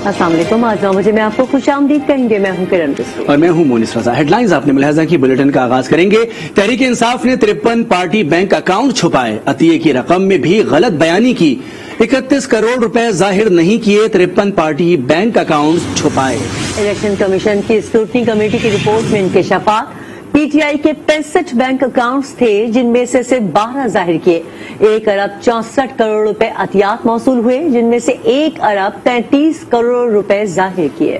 السلام علیکم، آج 9 بجے میں آپ کو خوش آمدید کہیں گے۔ میں ہوں کرن رسول اور میں ہوں مونس رضا۔ ہیڈ لائنز آپ نے ملاحظہ کی، بلیٹن کا آغاز کریں گے۔ تحریک انصاف نے 53 پارٹی بینک اکاؤنٹ چھپائے، عطیے کی رقم میں بھی غلط بیانی کی، 31 کروڑ روپے ظاہر نہیں کیے، 53 پارٹی بینک اکاؤنٹ چھپائے۔ الیکشن کمیشن کی اسکروٹنی کمیٹی کی رپورٹ میں انکشافات، پی ٹی آئی کے 65 بینک اکاؤنٹس تھے جن میں سے صرف 12 ظاہر کیے، 1 ارب 64 کروڑ روپے عطیات موصول ہوئے جن میں سے 1 ارب 33 کروڑ روپے ظاہر کیے۔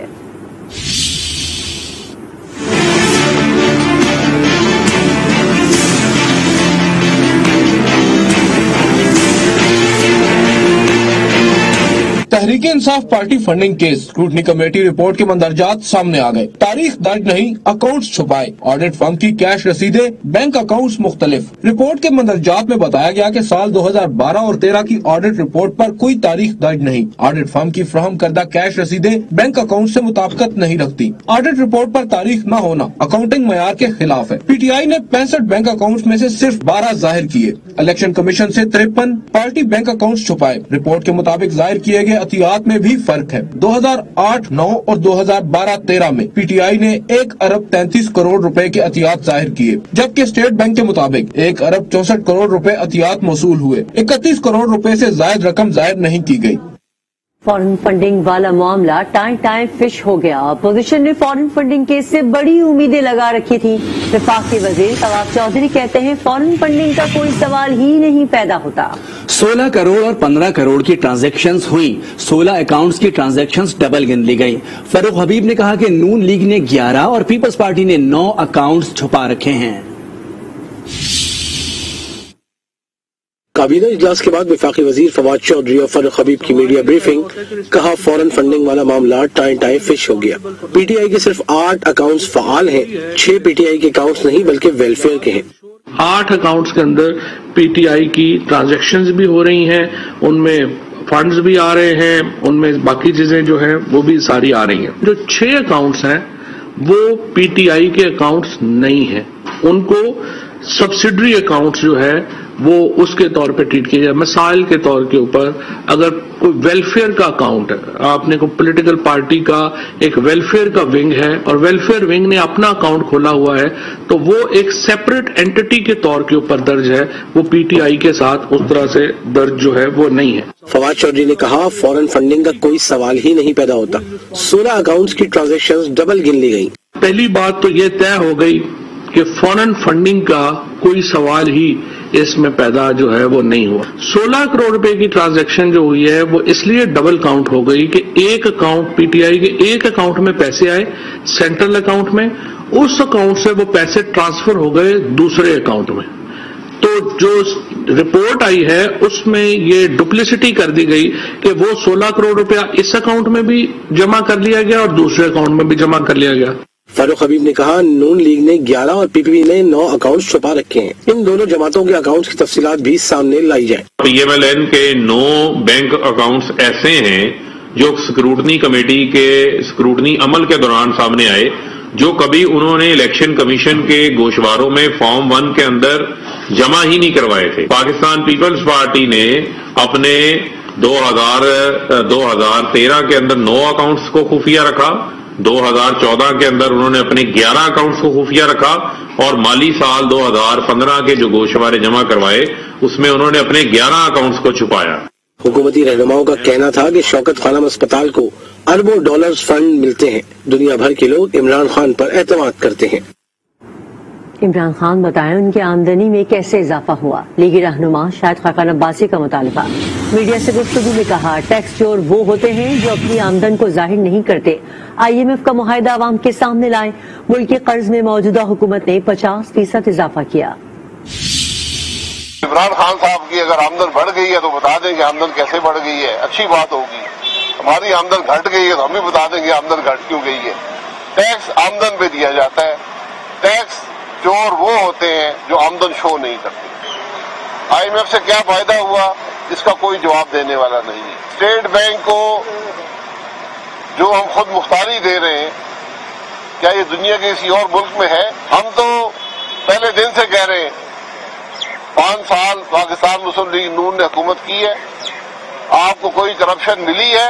Tehreek Insaf party funding case scrutiny committee report کے مندرجات سامنے آ گئے، تاریخ درج نہیں، اکاؤنٹس چھپائے، آڈٹ فرم کی کیش رسیدیں، بینک اکاؤنٹس مختلف۔ رپورٹ کے مندرجات میں بتایا گیا کہ سال 2012 اور 13 کی آڈٹ رپورٹ پر کوئی تاریخ درج نہیں، آڈٹ فرم کی فراہم کردہ کیش رسیدیں بینک اکاؤنٹ سے مطابقت نہیں رکھتی، آڈٹ رپورٹ پر تاریخ نہ ہونا اکاؤنٹنگ معیار کے خلاف ہے۔ پی ٹی آئی نے 65 بینک اکاؤنٹس میں سے صرف 12 ظاہر کیے، الیکشن کمیشن سے 53 پارٹی بینک اکاؤنٹس چھپائے۔ رپورٹ کے مطابق ظاہر کیے گئے عطیات میں بھی فرق ہے۔ 2008-9 اور 2012-13 میں پی ٹی آئی نے 1 ارب 33 کروڑ روپے کے عطیات ظاہر کیے، جبکہ اسٹیٹ بینک کے مطابق 1 ارب 64 کروڑ روپے عطیات موصول ہوئے، 31 کروڑ روپے سے زائد رقم ظاہر نہیں کی گئی۔ فارن فنڈنگ والا معاملہ ٹائم فش ہو گیا، اپوزیشن نے فارن فنڈنگ کیس سے بڑی امیدیں لگا رکھی تھی۔ وفاقی وزیر طواب چودھری کہتے ہیں فارن فنڈنگ کا کوئی سوال ہی نہیں پیدا ہوتا۔ 16 کروڑ اور 15 کروڑ کی ٹرانزیکشنز ہوئی، 16 اکاؤنٹس کی ٹرانزیکشنز ڈبل گن لی گئی۔ فاروق حبیب نے کہا کہ نون لیگ نے 11 اور پیپلز پارٹی نے 9 اکاؤنٹس چھپا رکھے ہیں۔ کابینہ اجلاس کے بعد وفاقی وزیر فواد چودھری اور فاروق حبیب کی میڈیا بریفنگ، کہا فورن فنڈنگ والا معاملہ ٹائم فش ہو گیا۔ پی ٹی آئی کے صرف 8 اکاؤنٹس فعال ہیں، 6 پی ٹی آئی کے اکاؤنٹس نہیں بلکہ ویلفیئر کے ہیں۔ 8 اکاؤنٹس کے اندر پی ٹی آئی کی ٹرانزیکشنز بھی ہو رہی ہیں، ان میں فنڈز بھی آ رہے ہیں، ان میں باقی چیزیں جو ہیں وہ بھی ساری آ رہی ہیں۔ جو 6 اکاؤنٹس ہیں وہ پی ٹی آئی کے اکاؤنٹس نہیں ہیں، ان کو سبسیڈری اکاؤنٹس جو ہے وہ اس کے طور پہ ٹریٹ کیا جائے۔ مثال کے طور کے اوپر اگر کوئی ویلفیئر کا اکاؤنٹ ہے، آپ نے کوئی پولیٹیکل پارٹی کا ایک ویلفیئر کا ونگ ہے اور ویلفیئر ونگ نے اپنا اکاؤنٹ کھولا ہوا ہے تو وہ ایک سیپریٹ اینٹی کے طور کے اوپر درج ہے، وہ پی ٹی آئی کے ساتھ اس طرح سے درج جو ہے وہ نہیں ہے۔ فواد چودھری نے کہا فورن فنڈنگ کا کوئی سوال ہی نہیں پیدا ہوتا، 16 اکاؤنٹس کی ٹرانزیکشنز ڈبل گن لی گئی۔ پہلی بات تو یہ طے ہو گئی کہ فورن فنڈنگ کا کوئی سوال ہی اس میں پیدا جو ہے وہ نہیں ہوا۔ 16 کروڑ روپے کی ٹرانزیکشن جو ہوئی ہے وہ اس لیے ڈبل کاؤنٹ ہو گئی کہ ایک اکاؤنٹ پی ٹی آئی کے ایک اکاؤنٹ میں پیسے آئے سینٹرل اکاؤنٹ میں، اس اکاؤنٹ سے وہ پیسے ٹرانسفر ہو گئے دوسرے اکاؤنٹ میں، تو جو رپورٹ آئی ہے اس میں یہ ڈپلیسٹی کر دی گئی کہ وہ 16 کروڑ روپیہ اس اکاؤنٹ میں بھی جمع کر لیا گیا اور دوسرے اکاؤنٹ میں بھی جمع کر لیا گیا۔ فاروق حبیب نے کہا نون لیگ نے 11 اور پی پی پی نے 9 اکاؤنٹس چھپا رکھے ہیں، ان دونوں جماعتوں کے اکاؤنٹس کی تفصیلات بھی سامنے لائی جائیں۔ پی ایم ایل این کے 9 بینک اکاؤنٹس ایسے ہیں جو اسکروٹنی کمیٹی کے اسکروٹنی عمل کے دوران سامنے آئے، جو کبھی انہوں نے الیکشن کمیشن کے گوشواروں میں فارم 1 کے اندر جمع ہی نہیں کروائے تھے۔ پاکستان پیپلز پارٹی نے اپنے 2013 کے اندر 9 اکاؤنٹس کو خفیہ رکھا، 2014 کے اندر انہوں نے اپنے 11 اکاؤنٹس کو خفیہ رکھا، اور مالی سال 2015 کے جو گوشوارے جمع کروائے اس میں انہوں نے اپنے 11 اکاؤنٹس کو چھپایا۔ حکومتی رہنماؤں کا کہنا تھا کہ شوکت خانم اسپتال کو اربوں ڈالرز فنڈ ملتے ہیں، دنیا بھر کے لوگ عمران خان پر اعتماد کرتے ہیں۔ عمران خان بتائیں ان کی آمدنی میں کیسے اضافہ ہوا، لیگی رہنما شاہد خاقان عباسی کا مطالبہ۔ میڈیا سے گفتگو میں کہا ٹیکس چور وہ ہوتے ہیں جو اپنی آمدن کو ظاہر نہیں کرتے، آئی ایم ایف کا معاہدہ عوام کے سامنے لائیں، ملک کے قرض میں موجودہ حکومت نے 50% اضافہ کیا۔ عمران خان صاحب کی اگر آمدن بڑھ گئی ہے تو بتا دیں کہ آمدن کیسے بڑھ گئی ہے، اچھی بات ہوگی۔ ہماری آمدن گھٹ گئی ہے تو ہم بھی بتا دیں کہ آمدن گھٹ کیوں گئی ہے۔ ٹیکس آمدن پہ دیا جاتا ہے، ٹیکس چور وہ ہوتے ہیں جو آمدن شو نہیں کرتے۔ آئی ایم ایف سے کیا فائدہ ہوا اس کا کوئی جواب دینے والا نہیں ہے۔ اسٹیٹ بینک کو جو ہم خود مختاری دے رہے ہیں، کیا یہ دنیا کے کسی اور ملک میں ہے؟ ہم تو پہلے دن سے کہہ رہے ہیں 5 سال پاکستان مسلم لیگ نون نے حکومت کی ہے، آپ کو کوئی کرپشن ملی ہے؟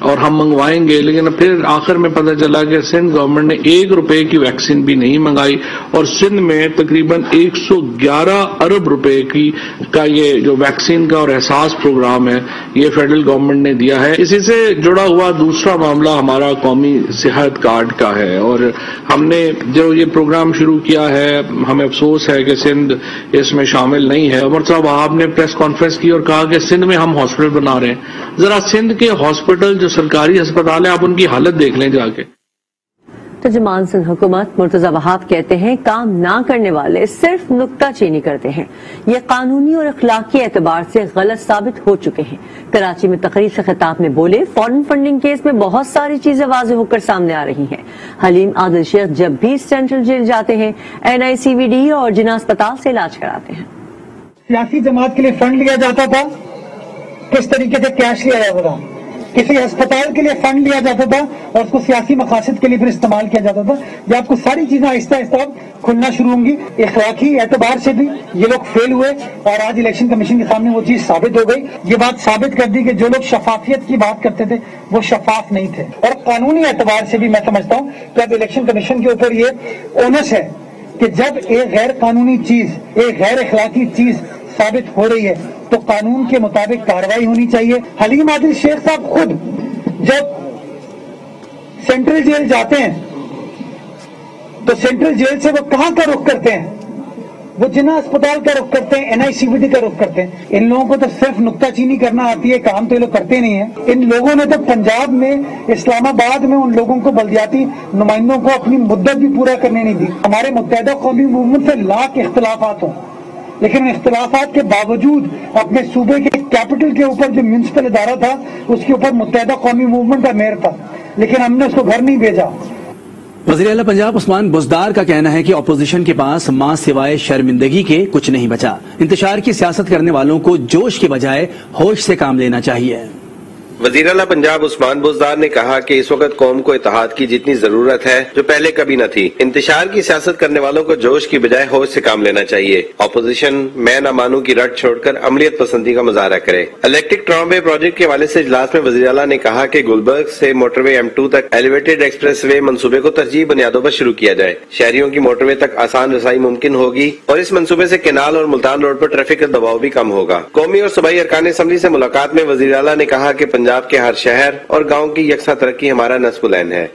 اور ہم منگوائیں گے، لیکن پھر آخر میں پتہ چلا کہ سندھ گورنمنٹ نے 1 روپے کی ویکسین بھی نہیں منگائی، اور سندھ میں تقریباً 111 ارب روپے کا یہ جو ویکسین کا اور احساس پروگرام ہے یہ فیڈرل گورنمنٹ نے دیا ہے۔ اسی سے جڑا ہوا دوسرا معاملہ ہمارا قومی صحت کارڈ کا ہے، اور ہم نے جو یہ پروگرام شروع کیا ہے، ہمیں افسوس ہے کہ سندھ اس میں شامل نہیں ہے۔ عمر صاحب آپ نے پریس کانفرنس کی اور کہا کہ سندھ میں ہم ہاسپٹل بنا رہے ہیں، ذرا سندھ کے ہاسپٹل جو سرکاری ہسپتال ہیں آپ ان کی حالت دیکھ لیں جا کے۔ ترجمان سندھ حکومت مرتضی وہاب کہتے ہیں کام نہ کرنے والے صرف نکتہ چینی کرتے ہیں، یہ قانونی اور اخلاقی اعتبار سے غلط ثابت ہو چکے ہیں۔ کراچی میں تقریب سے خطاب میں بولے فارن فنڈنگ کیس میں بہت ساری چیزیں واضح ہو کر سامنے آ رہی ہیں۔ حلیم عادل شیخ جب بھی سینٹرل جیل جاتے ہیں NICVD اور جناح اسپتال سے علاج کراتے ہیں۔ سیاسی جماعت کے لیے فنڈ لیا جاتا تھا، کس طریقے سے کیش لیا جاتا تھا، کسی ہسپتال کے لیے فنڈ لیا جاتا تھا اور اس کو سیاسی مقاصد کے لیے پھر استعمال کیا جاتا تھا۔ یہ آپ کو ساری چیزیں آہستہ آہستہ کھلنا شروع ہوں گی۔ اخلاقی اعتبار سے بھی یہ لوگ فیل ہوئے اور آج الیکشن کمیشن کے سامنے وہ چیز ثابت ہو گئی۔ یہ بات ثابت کر دی کہ جو لوگ شفافیت کی بات کرتے تھے وہ شفاف نہیں تھے، اور قانونی اعتبار سے بھی میں سمجھتا ہوں کہ اب الیکشن کمیشن کے اوپر یہ اونس ہے کہ جب ایک غیر قانونی چیز، ایک غیر اخلاقی چیز ثابت ہو رہی ہے تو قانون کے مطابق کارروائی ہونی چاہیے۔ حلیم عادل شیخ صاحب خود جب سینٹرل جیل جاتے ہیں تو سینٹرل جیل سے وہ کہاں کا رخ کرتے ہیں؟ وہ جناح اسپتال کا رخ کرتے ہیں، NICVD کا رخ کرتے ہیں۔ ان لوگوں کو تو صرف نکتہ چینی کرنا آتی ہے، کام تو یہ لوگ کرتے نہیں ہیں۔ ان لوگوں نے تو پنجاب میں، اسلام آباد میں ان لوگوں کو بلدیاتی نمائندوں کو اپنی مدت بھی پورا کرنے نہیں دی۔ ہمارے متحدہ قومی موومنٹ سے لاکھ اختلافات ہوں، لیکن ان اختلافات کے باوجود اپنے صوبے کے کیپٹل کے اوپر جو میونسپل ادارہ تھا اس کے اوپر متحدہ قومی موومنٹ کا میئر تھا، لیکن ہم نے اس کو گھر نہیں بھیجا۔ وزیر اعلیٰ پنجاب عثمان بزدار کا کہنا ہے کہ اپوزیشن کے پاس ماں سوائے شرمندگی کے کچھ نہیں بچا۔ انتشار کی سیاست کرنے والوں کو جوش کے بجائے ہوش سے کام لینا چاہیے۔ وزیر اعلیٰ پنجاب عثمان بزدار نے کہا کہ اس وقت قوم کو اتحاد کی جتنی ضرورت ہے جو پہلے کبھی نہ تھی۔ انتشار کی سیاست کرنے والوں کو جوش کی بجائے ہوش سے کام لینا چاہیے۔ اپوزیشن میں نہ مانوں کی رٹ چھوڑ کر عملیت پسندی کا مظاہرہ کرے۔ الیکٹرک ٹرام-وے پروجیکٹ کے حوالے سے اجلاس میں وزیر اعلیٰ نے کہا کہ گلبرگ سے موٹر وے M2 تک ایلیویٹڈ ایکسپریس وے منصوبے کو ترجیحی بنیادوں پر شروع کیا جائے۔ شہریوں کی موٹر وے تک آسان رسائی ممکن ہوگی اور اس منصوبے سے کینال اور ملتان روڈ پر ٹریفک کا دباؤ بھی کم ہوگا۔ قومی اور صوبائی ارکان اسمبلی سے ملاقات میں وزیر اعلیٰ نے کہا کہ پنجاب کے ہر شہر اور گاؤں کی یکساں ترقی ہمارا نصب العین ہے۔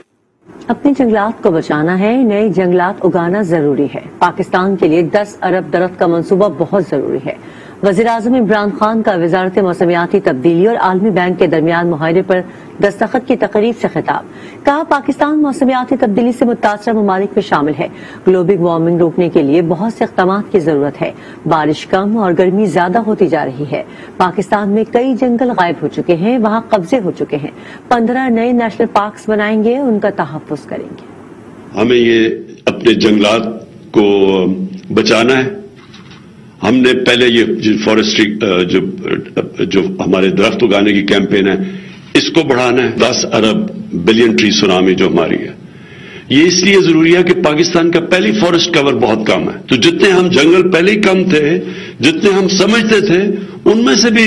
اپنے جنگلات کو بچانا ہے، نئے جنگلات اگانا ضروری ہے۔ پاکستان کے لیے 10 ارب درخت کا منصوبہ بہت ضروری ہے۔ وزیر اعظم عمران خان کا وزارت موسمیاتی تبدیلی اور عالمی بینک کے درمیان معاہدے پر دستخط کی تقریب سے خطاب۔ کہا پاکستان موسمیاتی تبدیلی سے متاثرہ ممالک میں شامل ہے۔ گلوبل وارمنگ روکنے کے لیے بہت سے اقدامات کی ضرورت ہے۔ بارش کم اور گرمی زیادہ ہوتی جا رہی ہے۔ پاکستان میں کئی جنگل غائب ہو چکے ہیں، وہاں قبضے ہو چکے ہیں۔ 15 نئے نیشنل پارکس بنائیں گے، ان کا تحفظ کریں گے۔ ہمیں یہ اپنے جنگلات کو بچانا ہے۔ ہم نے پہلے یہ فارسٹری جو ہمارے درخت اگانے کی کیمپین ہے اس کو بڑھانا ہے۔ 10 ارب بلین ٹری سونامی جو ہماری ہے یہ اس لیے ضروری ہے کہ پاکستان کا پہلی فارسٹ کور بہت کم ہے، تو جتنے ہم جنگل پہلے ہی کم تھے، جتنے ہم سمجھتے تھے ان میں سے بھی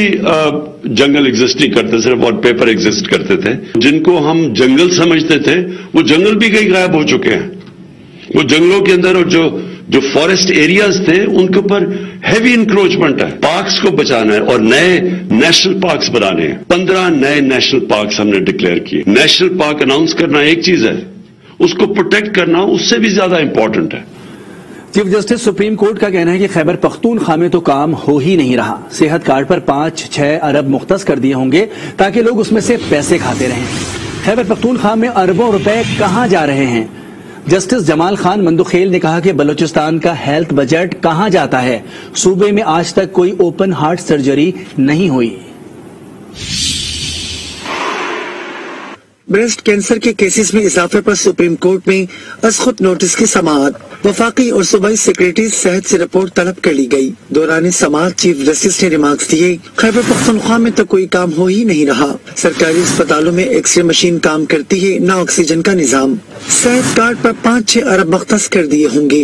جنگل ایگزسٹ نہیں کرتے، صرف آن پیپر ایگزسٹ کرتے تھے۔ جن کو ہم جنگل سمجھتے تھے وہ جنگل بھی کئی غائب ہو چکے ہیں۔ وہ جنگلوں کے اندر اور جو فارسٹ ایریاز تھے ان کے اوپر ہیوی انکروچمنٹ ہے۔ پارکس کو بچانا ہے اور نئے نیشنل پارکس بنانے ہیں۔ 15 نئے نیشنل پارکس ہم نے ڈکلیئر کیے۔ نیشنل پارک اناؤنس کرنا ایک چیز ہے، اس کو پروٹیکٹ کرنا اس سے بھی زیادہ امپورٹنٹ ہے۔ چیف جسٹس سپریم کورٹ کا کہنا ہے کہ خیبر پختونخوا میں تو کام ہو ہی نہیں رہا۔ صحت کارڈ پر 5-6 ارب مختص کر دیے ہوں گے تاکہ لوگ اس میں سے پیسے کھاتے رہیں۔ خیبر پختونخوا میں اربوں روپے کہاں جا رہے ہیں؟ جسٹس جمال خان مندوخیل نے کہا کہ بلوچستان کا ہیلتھ بجٹ کہاں جاتا ہے؟ صوبے میں آج تک کوئی اوپن ہارٹ سرجری نہیں ہوئی۔ بریسٹ کینسر کے کیسز میں اضافے پر سپریم کورٹ میں از خود نوٹس کی سماعت۔ وفاقی اور صوبائی سیکریٹری صحت سے رپورٹ طلب کر لی گئی۔ دوران سماعت چیف جسٹس نے ریمارکس دیے، خیبر پختونخوا میں تو کوئی کام ہو ہی نہیں رہا۔ سرکاری اسپتالوں میں ایکس رے مشین کام کرتی ہے، نہ آکسیجن کا نظام۔ صحت کارڈ پر 5-6 ارب مختص کر دیے ہوں گے۔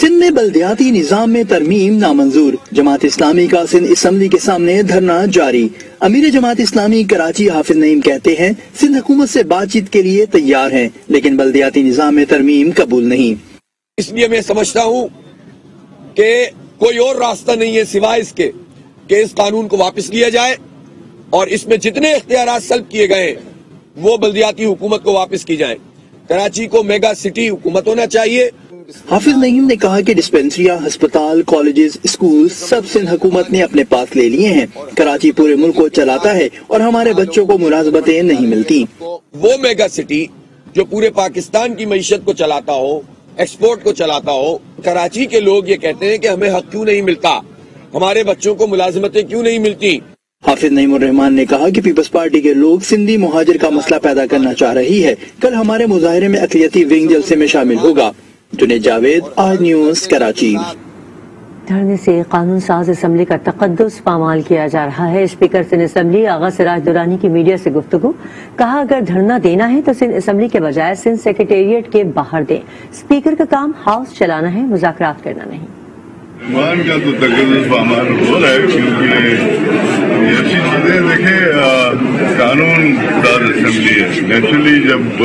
سندھ میں بلدیاتی نظام میں ترمیم نامنظور، جماعت اسلامی کا سندھ اسمبلی کے سامنے دھرنا جاری۔ امیر جماعت اسلامی کراچی حافظ نعیم کہتے ہیں سندھ حکومت سے بات چیت کے لیے تیار ہیں، لیکن بلدیاتی نظام میں ترمیم قبول نہیں۔ اس لیے میں سمجھتا ہوں کہ کوئی اور راستہ نہیں ہے سوائے اس کے کہ اس قانون کو واپس لیا جائے اور اس میں جتنے اختیارات سلب کیے گئے ہیں وہ بلدیاتی حکومت کو واپس کی جائیں۔ کراچی کو میگا سٹی حکومت ہونا چاہیے۔ حافظ نعیم نے کہا کہ ڈسپینسریاں، ہسپتال، کالجز، اسکول سب سندھ حکومت نے اپنے پاس لے لیے ہیں۔ کراچی پورے ملک کو چلاتا ہے اور ہمارے بچوں کو ملازمتیں نہیں ملتی۔ وہ میگا سٹی جو پورے پاکستان کی معیشت کو چلاتا ہو، ایکسپورٹ کو چلاتا ہو، کراچی کے لوگ یہ کہتے ہیں کہ ہمیں حق کیوں نہیں ملتا، ہمارے بچوں کو ملازمتیں کیوں نہیں ملتی۔ حافظ نعیم الرحمان نے کہا کہ پیپلز پارٹی کے لوگ سندھی مہاجر کا مسئلہ پیدا کرنا چاہ رہی ہے۔ کل ہمارے مظاہرے میں اقلیتی ونگ جلسے میں شامل ہوگا۔ جنید جاوید، آج نیوز، کراچی۔ دھرنے سے قانون ساز اسمبلی کا تقدس پامال کیا جا رہا ہے۔ اسپیکر سندھ اسمبلی آغا سراج درانی کی میڈیا سے گفتگو، کہا اگر دھرنا دینا ہے تو سندھ اسمبلی کے بجائے سندھ سیکریٹریٹ کے باہر دیں۔ اسپیکر کا کام ہاؤس چلانا ہے، مذاکرات کرنا نہیں۔ مان کا تو تقدس پامال ہو رہا ہے کیونکہ یہ ایسی چیزیں دیکھیں، قانون دار اسمبلی ہے۔ نیچرلی جب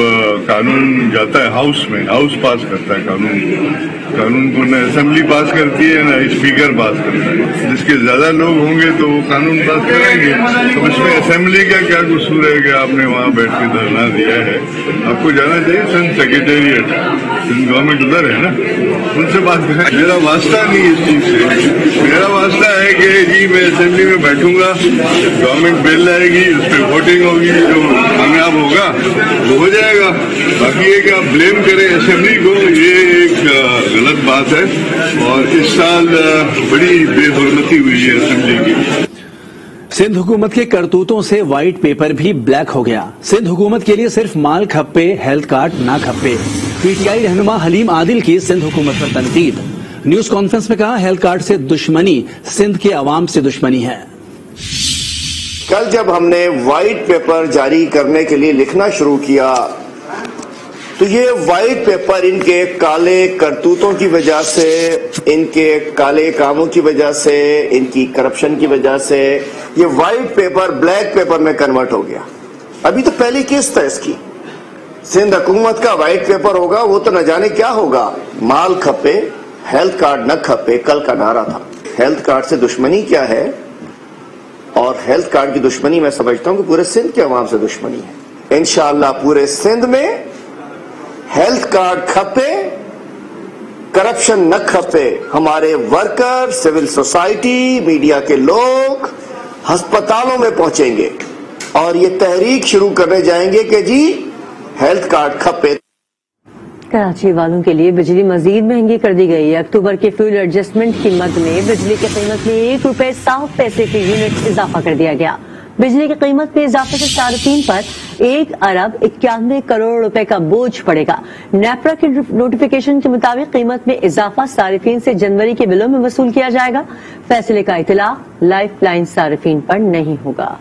قانون جاتا ہے ہاؤس میں، ہاؤس پاس کرتا ہے قانون کو، نہ اسمبلی پاس کرتی ہے نہ اسپیکر پاس کرتا ہے۔ جس کے زیادہ لوگ ہوں گے تو وہ قانون پاس کریں گے۔ تو اس میں اسمبلی کا کیا قصور ہے کہ آپ نے وہاں بیٹھ کے دھرنا دیا ہے؟ آپ کو جانا چاہیے سندھ سیکریٹریٹ، سندھ گورنمنٹ ادھر ہے نا، ان سے بات کریں۔ میرا واسطہ نہیں اس چیز سے، میرا واسطہ ہے کہ جی میں اسمبلی میں بیٹھوں گا، گورنمنٹ بل لائے گی، اس پہ ووٹنگ ہوگی، جو کامیاب ہوگا وہ ہو جائے گا۔ باقی یہ کہ آپ بلیم کریں اسمبلی کو، یہ ایک غلط بات ہے، اور اس سال بڑی بے حرمتی ہوئی ہے اسمبلی کی۔ سندھ حکومت کے کرتوتوں سے وائٹ پیپر بھی بلیک ہو گیا۔ سندھ حکومت کے لیے صرف مال کھپے، ہیلتھ کارڈ نہ کھپے۔ پی ٹی آئی رہنما حلیم عادل کی سندھ حکومت پر تنقید، نیوز کانفرنس میں کہا ہیلتھ کارڈ سے دشمنی سندھ کے عوام سے دشمنی ہے۔ کل جب ہم نے وائٹ پیپر جاری کرنے کے لیے لکھنا شروع کیا تو یہ وائٹ پیپر ان کے کالے کرتوتوں کی وجہ سے، ان کے کالے کاموں کی وجہ سے، ان کی کرپشن کی وجہ سے یہ وائٹ پیپر بلیک پیپر میں کنورٹ ہو گیا۔ ابھی تو پہلی قسط ہے اس کی۔ سندھ حکومت کا وائٹ پیپر ہوگا وہ تو نہ جانے کیا ہوگا۔ مال کھپے، ہیلتھ کارڈ نہ کھپے کل کا نعرہ تھا۔ ہیلتھ کارڈ سے دشمنی کیا ہے؟ اور ہیلتھ کارڈ کی دشمنی میں سمجھتا ہوں کہ پورے سندھ کے عوام سے دشمنی ہے۔ انشاءاللہ پورے سندھ میں ہیلتھ کارڈ کھپے، کرپشن نہ کھپے۔ ہمارے ورکر، سول سوسائٹی، میڈیا کے لوگ ہسپتالوں میں پہنچیں گے اور یہ تحریک شروع کرنے جائیں گے کہ جی ہیلتھ کارڈ کھپے۔ کراچی والوں کے لیے بجلی مزید مہنگی کر دی گئی ہے۔ اکتوبر کے فیول ایڈجسٹمنٹ کی مد میں بجلی کی قیمت میں 1 روپے 60 پیسے فی یونٹ اضافہ کر دیا گیا۔ بجلی کی قیمت میں اضافے سے صارفین پر 1 ارب 91 کروڑ روپے کا بوجھ پڑے گا۔ نیپرا کی نوٹیفیکیشن کے مطابق قیمت میں اضافہ صارفین سے جنوری کے بلوں میں وصول کیا جائے گا۔ فیصلے کا اطلاق لائف لائن صارفین پر نہیں ہوگا۔